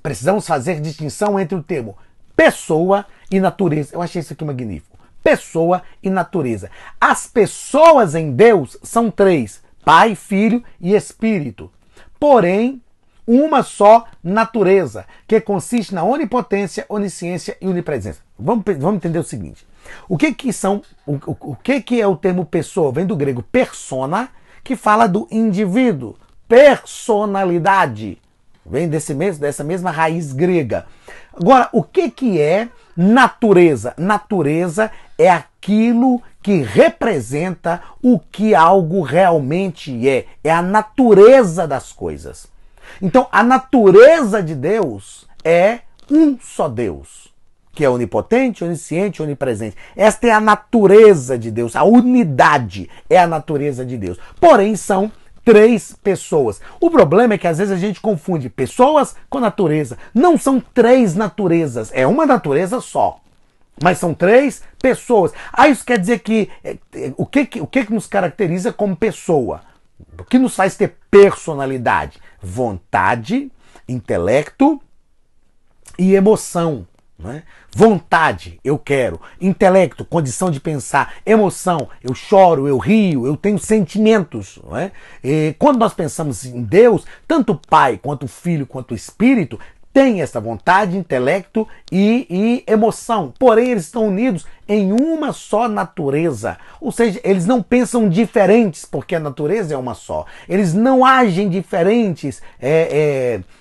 Precisamos fazer distinção entre o termo pessoa e natureza. Eu achei isso aqui magnífico. Pessoa e natureza. As pessoas em Deus são três: Pai, Filho e Espírito. Porém, uma só natureza, que consiste na onipotência, onisciência e onipresença. Vamos entender o seguinte. O que é o termo pessoa? Vem do grego persona, que fala do indivíduo. Personalidade. Vem dessa mesma raiz grega. Agora, o que é natureza? Natureza é aquilo que representa o que algo realmente é. É a natureza das coisas. Então, a natureza de Deus é um só Deus, que é onipotente, onisciente, onipresente. Esta é a natureza de Deus, a unidade é a natureza de Deus. Porém, são três pessoas. O problema é que às vezes a gente confunde pessoas com natureza. Não são três naturezas, é uma natureza só. Mas são três pessoas. Isso quer dizer que o que nos caracteriza como pessoa? O que nos faz ter personalidade? Vontade, intelecto e emoção. Né? Vontade, eu quero. Intelecto, condição de pensar. Emoção, eu choro, eu rio, eu tenho sentimentos. Não é? E quando nós pensamos em Deus, tanto o Pai, quanto o Filho, quanto o Espírito têm essa vontade, intelecto e emoção. Porém, eles estão unidos em uma só natureza. Ou seja, eles não pensam diferentes, porque a natureza é uma só. Eles não agem diferentes,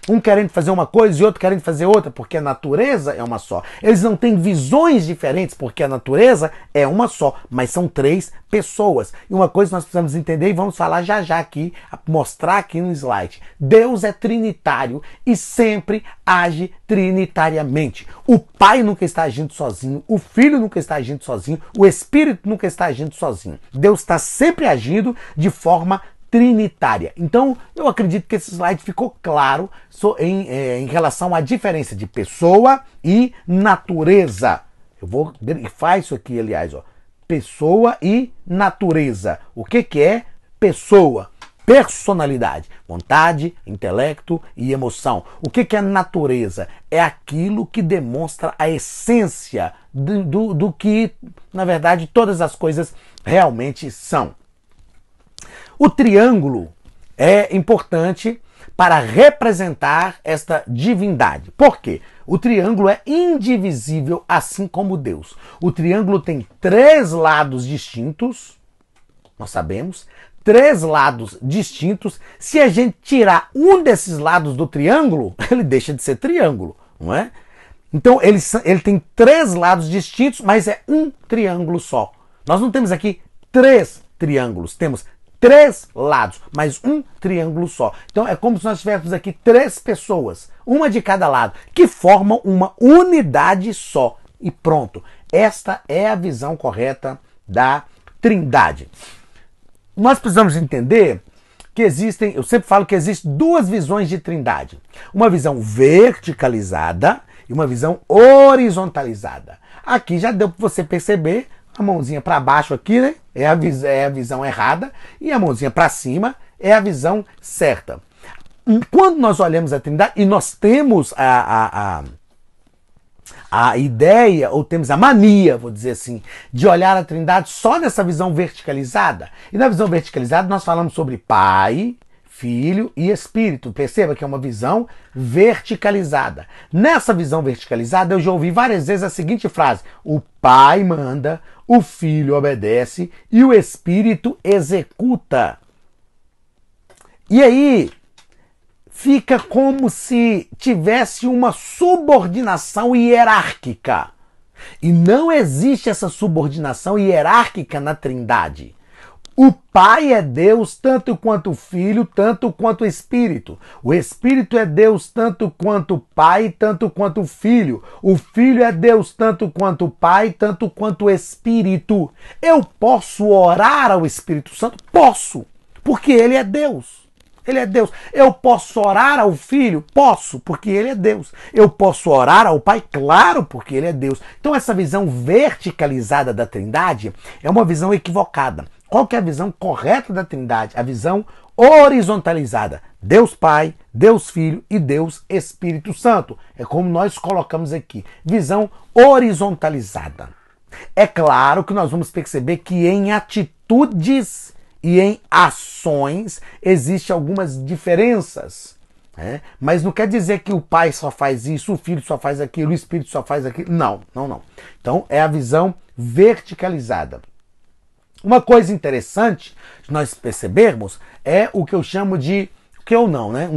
um querendo fazer uma coisa e outro querendo fazer outra, porque a natureza é uma só. Eles não têm visões diferentes, porque a natureza é uma só. Mas são três pessoas. E uma coisa que nós precisamos entender, e vamos falar já já aqui, mostrar aqui no slide. Deus é trinitário e sempre age trinitariamente. O Pai nunca está agindo sozinho, o Filho nunca está agindo sozinho, o Espírito nunca está agindo sozinho. Deus está sempre agindo de forma trinitária. Então, eu acredito que esse slide ficou claro em relação à diferença de pessoa e natureza. Eu vou grifar isso aqui, aliás, ó. Pessoa e natureza. O que é pessoa? Personalidade, vontade, intelecto e emoção. O que é natureza? É aquilo que demonstra a essência do que, na verdade, todas as coisas realmente são. O triângulo é importante para representar esta divindade. Por quê? O triângulo é indivisível, assim como Deus. O triângulo tem três lados distintos, nós sabemos, três lados distintos. Se a gente tirar um desses lados do triângulo, ele deixa de ser triângulo, não é? Então ele tem três lados distintos, mas é um triângulo só. Nós não temos aqui três triângulos, temos três lados, mas um triângulo só. Então é como se nós tivéssemos aqui três pessoas, uma de cada lado, que formam uma unidade só. E pronto. Esta é a visão correta da Trindade. Nós precisamos entender que existem, eu sempre falo que existem duas visões de Trindade. Uma visão verticalizada e uma visão horizontalizada. Aqui já deu para você perceber, a mãozinha para baixo aqui, né? É a visão errada, e a mãozinha para cima é a visão certa. Quando nós olhamos a Trindade, e nós temos a ideia, ou temos a mania, vou dizer assim, de olhar a Trindade só nessa visão verticalizada. E na visão verticalizada nós falamos sobre Pai, Filho e Espírito. Perceba que é uma visão verticalizada. Nessa visão verticalizada eu já ouvi várias vezes a seguinte frase: o Pai manda, o Filho obedece e o Espírito executa. E aí fica como se tivesse uma subordinação hierárquica. E não existe essa subordinação hierárquica na Trindade. O Pai é Deus tanto quanto o Filho, tanto quanto o Espírito. O Espírito é Deus tanto quanto o Pai, tanto quanto o Filho. O Filho é Deus tanto quanto o Pai, tanto quanto o Espírito. Eu posso orar ao Espírito Santo? Posso, porque ele é Deus. Ele é Deus. Eu posso orar ao Filho? Posso, porque ele é Deus. Eu posso orar ao Pai? Claro, porque ele é Deus. Então essa visão verticalizada da Trindade é uma visão equivocada. Qual que é a visão correta da Trindade? A visão horizontalizada. Deus Pai, Deus Filho e Deus Espírito Santo. É como nós colocamos aqui. Visão horizontalizada. É claro que nós vamos perceber que em atitudes e em ações existem algumas diferenças. Mas não quer dizer que o Pai só faz isso, o Filho só faz aquilo, o Espírito só faz aquilo. Não. Então é a visão verticalizada. Uma coisa interessante de nós percebermos é o que eu chamo de,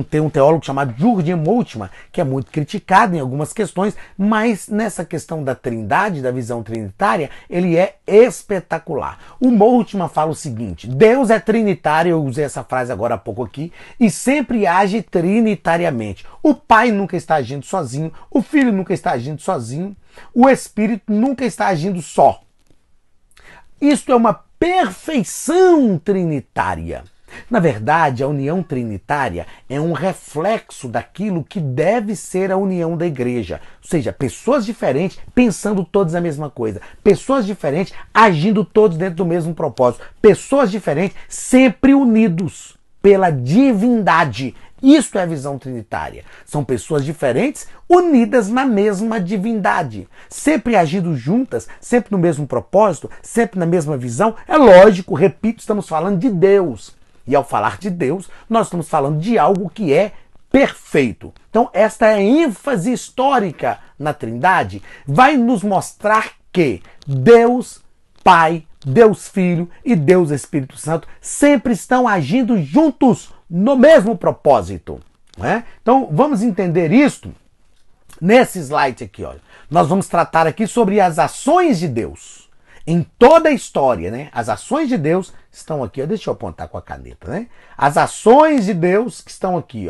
tem um teólogo chamado Jürgen Moltmann, que é muito criticado em algumas questões, mas nessa questão da Trindade, da visão trinitária, ele é espetacular. O Moltmann fala o seguinte: Deus é trinitário, eu usei essa frase agora há pouco aqui, e sempre age trinitariamente. O Pai nunca está agindo sozinho, o Filho nunca está agindo sozinho, o Espírito nunca está agindo só. Isto é uma perfeição trinitária. Na verdade, a união trinitária é um reflexo daquilo que deve ser a união da igreja. Ou seja, pessoas diferentes pensando todos a mesma coisa. Pessoas diferentes agindo todos dentro do mesmo propósito. Pessoas diferentes sempre unidos pela divindade. Isto é a visão trinitária. São pessoas diferentes unidas na mesma divindade, sempre agindo juntas, sempre no mesmo propósito, sempre na mesma visão. É lógico, repito, estamos falando de Deus. E ao falar de Deus, nós estamos falando de algo que é perfeito. Então, esta é a ênfase histórica na Trindade, vai nos mostrar que Deus Pai, Deus Filho e Deus Espírito Santo sempre estão agindo juntos no mesmo propósito. Então, vamos entender isto nesse slide aqui. Olha. Nós vamos tratar aqui sobre as ações de Deus. Em toda a história, as ações de Deus estão aqui. Deixa eu apontar com a caneta. As ações de Deus que estão aqui.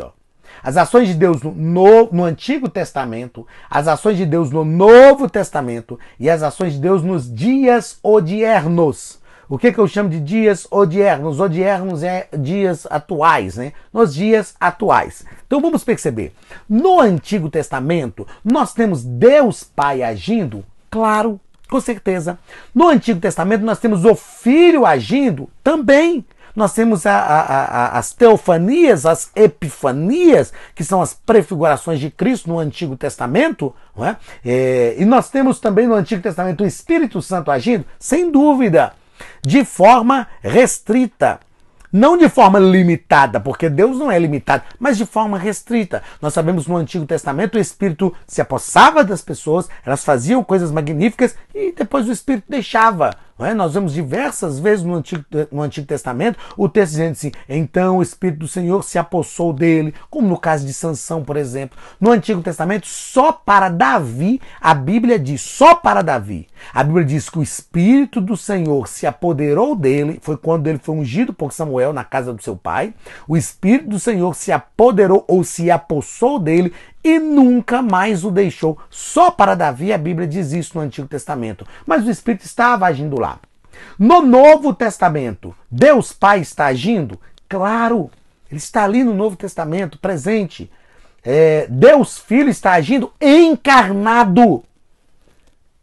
As ações de Deus no Antigo Testamento, as ações de Deus no Novo Testamento e as ações de Deus nos dias odiernos. O que eu chamo de dias odiernos? Odiernos é dias atuais, Nos dias atuais. Então vamos perceber. No Antigo Testamento, nós temos Deus Pai agindo? Claro, com certeza. No Antigo Testamento, nós temos o Filho agindo? Também. Nós temos as teofanias, as epifanias, que são as prefigurações de Cristo no Antigo Testamento. E nós temos também no Antigo Testamento o Espírito Santo agindo? Sem dúvida. De forma restrita. Não de forma limitada, porque Deus não é limitado, mas de forma restrita. Nós sabemos no Antigo Testamento o Espírito se apossava das pessoas, elas faziam coisas magníficas e depois o Espírito deixava. Nós vemos diversas vezes no Antigo Testamento o texto dizendo assim: então o Espírito do Senhor se apossou dele, como no caso de Sansão, por exemplo. No Antigo Testamento, só para Davi, a Bíblia diz, só para Davi. A Bíblia diz que o Espírito do Senhor se apoderou dele, foi quando ele foi ungido por Samuel na casa do seu pai. O Espírito do Senhor se apoderou ou se apossou dele e nunca mais o deixou. Só para Davi a Bíblia diz isso no Antigo Testamento. Mas o Espírito estava agindo lá. No Novo Testamento, Deus Pai está agindo? Claro, ele está ali no Novo Testamento, presente. Deus Filho está agindo encarnado.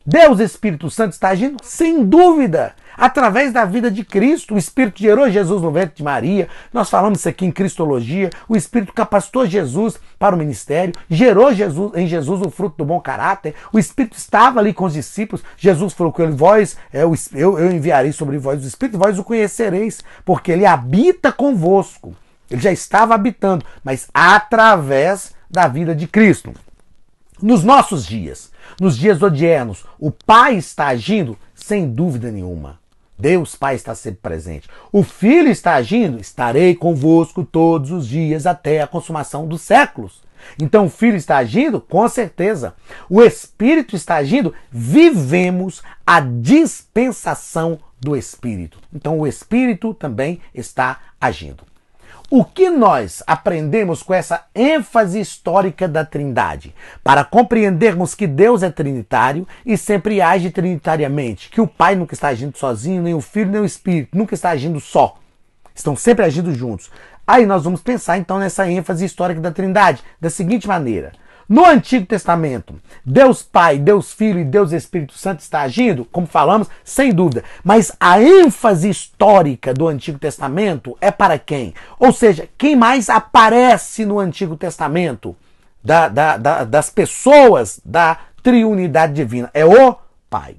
Deus Espírito Santo está agindo? Sem dúvida. Através da vida de Cristo, o Espírito gerou Jesus no ventre de Maria. Nós falamos isso aqui em Cristologia. O Espírito capacitou Jesus para o ministério, gerou em Jesus o fruto do bom caráter. O Espírito estava ali com os discípulos. Jesus falou com ele: eu enviarei sobre vós o Espírito, vós o conhecereis, porque ele habita convosco. Ele já estava habitando, mas através da vida de Cristo. Nos nossos dias, nos dias odiernos, o Pai está agindo? Sem dúvida nenhuma. Deus Pai está sempre presente. O Filho está agindo, estarei convosco todos os dias até a consumação dos séculos. Então o Filho está agindo? Com certeza. O Espírito está agindo? Vivemos a dispensação do Espírito. Então o Espírito também está agindo. O que nós aprendemos com essa ênfase histórica da Trindade? Para compreendermos que Deus é trinitário e sempre age trinitariamente, que o Pai nunca está agindo sozinho, nem o Filho, nem o Espírito, nunca está agindo só. Estão sempre agindo juntos. Aí nós vamos pensar então nessa ênfase histórica da Trindade, da seguinte maneira. No Antigo Testamento, Deus Pai, Deus Filho e Deus Espírito Santo está agindo, como falamos, sem dúvida. Mas a ênfase histórica do Antigo Testamento é para quem? Ou seja, quem mais aparece no Antigo Testamento das pessoas da triunidade divina? É o Pai.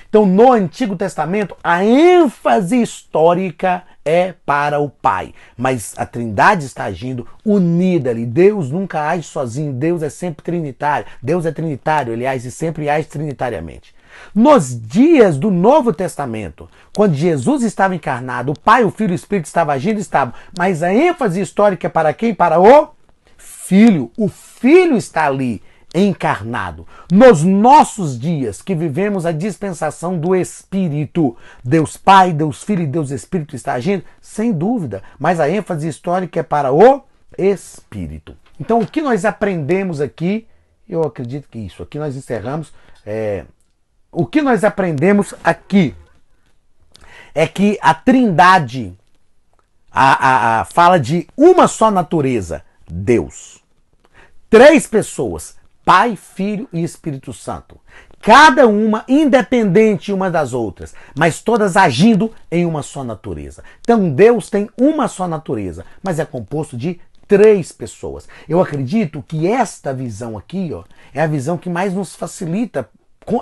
Então, no Antigo Testamento, a ênfase histórica é para o Pai. Mas a Trindade está agindo unida ali. Deus nunca age sozinho. Deus é sempre trinitário. Deus é trinitário, aliás, e sempre age trinitariamente. Nos dias do Novo Testamento, quando Jesus estava encarnado, o Pai, o Filho e o Espírito estavam agindo, estavam. Mas a ênfase histórica é para quem? Para o Filho. O Filho está ali, encarnado. Nos nossos dias que vivemos a dispensação do Espírito, Deus Pai, Deus Filho e Deus Espírito está agindo? Sem dúvida, mas a ênfase histórica é para o Espírito. Então o que nós aprendemos aqui, eu acredito que isso, aqui nós encerramos, o que nós aprendemos aqui é que a Trindade fala de uma só natureza, Deus. Três pessoas, Pai, Filho e Espírito Santo. Cada uma independente uma das outras, mas todas agindo em uma só natureza. Então Deus tem uma só natureza, mas é composto de três pessoas. Eu acredito que esta visão aqui, é a visão que mais nos facilita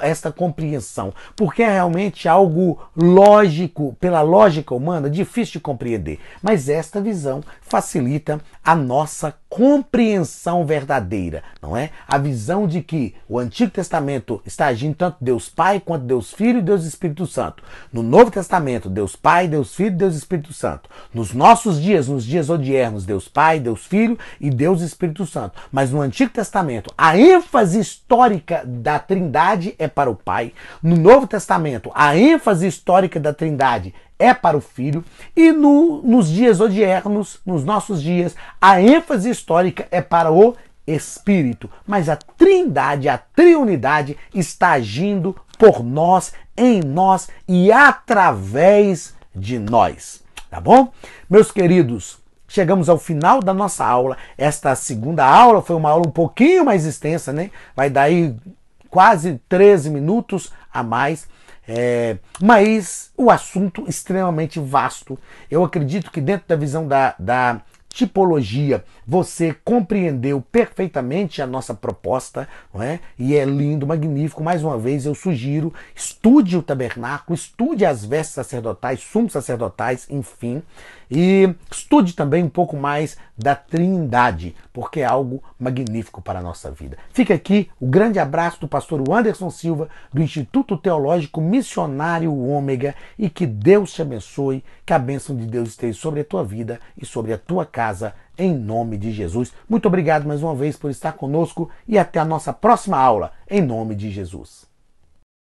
esta compreensão, porque é realmente algo lógico, pela lógica humana, difícil de compreender. Mas esta visão facilita a nossa compreensão verdadeira, não é? A visão de que o Antigo Testamento está agindo tanto Deus Pai quanto Deus Filho e Deus Espírito Santo. No Novo Testamento, Deus Pai, Deus Filho e Deus Espírito Santo. Nos nossos dias, nos dias odiernos, Deus Pai, Deus Filho e Deus Espírito Santo. Mas no Antigo Testamento, a ênfase histórica da Trindade é para o Pai. No Novo Testamento, a ênfase histórica da Trindade é para o Filho, e nos dias odiernos, nos nossos dias, a ênfase histórica é para o Espírito. Mas a Trindade, a Triunidade está agindo por nós, em nós e através de nós. Tá bom? Meus queridos, chegamos ao final da nossa aula. Esta segunda aula foi uma aula um pouquinho mais extensa, né? Vai dar aí quase 13 minutos a mais. Mas o assunto extremamente vasto. Eu acredito que dentro da visão da tipologia você compreendeu perfeitamente a nossa proposta, não é? E é lindo, magnífico. Mais uma vez eu sugiro, estude o tabernáculo, estude as vestes sacerdotais, sumos sacerdotais, enfim, e estude também um pouco mais da Trindade, porque é algo magnífico para a nossa vida. Fica aqui o grande abraço do pastor Anderson Silva, do Instituto Teológico Missionário Ômega, e que Deus te abençoe, que a bênção de Deus esteja sobre a tua vida e sobre a tua casa, em nome de Jesus. Muito obrigado mais uma vez por estar conosco e até a nossa próxima aula, em nome de Jesus.